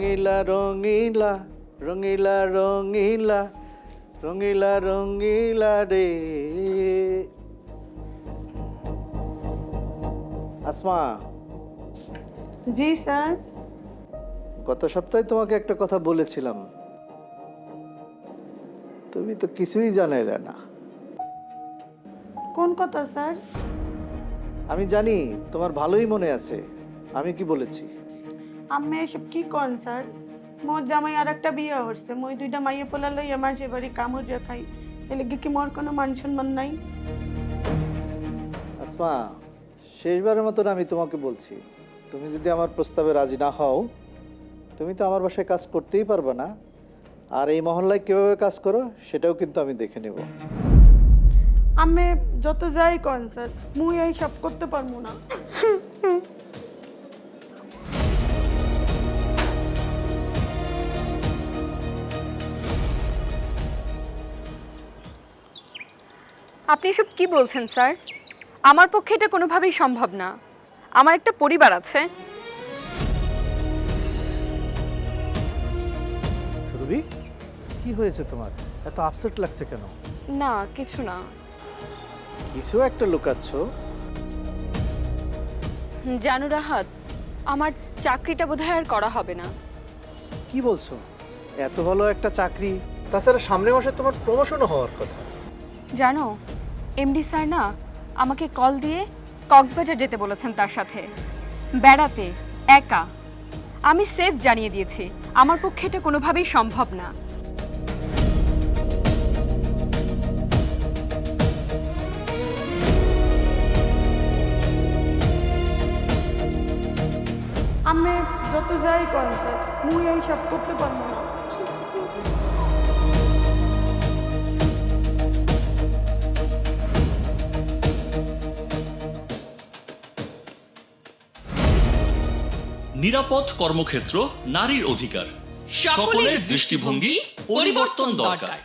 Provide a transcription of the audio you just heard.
রঙিলা রঙিলা রঙিলা রঙিলা রঙিলা রঙিলা রে। আসমা, জি স্যার। গত সপ্তাহে তোমাকে একটা কথা বলেছিলাম, তুমি তো কিছুই জানাইলে না। কোন কথা স্যার? আমি জানি তোমার ভালোই মনে আছে আমি কি বলেছি। আমি এসব কি কন স্যার? মোর জামাই আর একটা বিয়ে হচ্ছে, মই দুইটা মাইয়ে পোলা লইয়া মানুষের বাড়ি কামড় খাই, এলে কি মোর কোনো মান সম্মান নাই? আসমা, শেষবারের মতন আমি তোমাকে বলছি, তুমি যদি আমার প্রস্তাবে রাজি না হও, তুমি তো আমার বাসায় কাজ করতেই পারবে না। আর এই মহল্লায় কিভাবে কাজ করো সেটাও কিন্তু আমি দেখে নেব। আমি যত যাই কন স্যার, মুই এই সব করতে পারবো না। আপনি এসব কি বলছেন স্যার? আমার পক্ষে এটা কোনোভাবেই সম্ভব না। আমার একটা পরিবার আছে। রুবি, কি হয়েছে তোমার? এত আপসেট লাগছে কেন? না, কিছু না। কিছু একটা লুকাচ্ছ। জানু রাহাত, আমার চাকরিটা বোধহয় আর করা হবে না। কি বলছো? এত ভালো একটা চাকরি, তাছাড়া সামনের মাসে তোমার প্রমোশনও হওয়ার কথা। জানো, এমডি স্যার না আমাকে কল দিয়ে কক্সবাজার যেতে বলেছেন, তার সাথে বেড়াতে, একা। আমি সেফ জানিয়ে দিয়েছি আমার পক্ষে এটা কোনোভাবেই সম্ভব না। আমি যত যাই কন স্যার, মুই এই সব করতে পারবো না। নিরাপদ কর্মক্ষেত্র, নারীর অধিকার, সকলের দৃষ্টিভঙ্গি পরিবর্তন দরকার।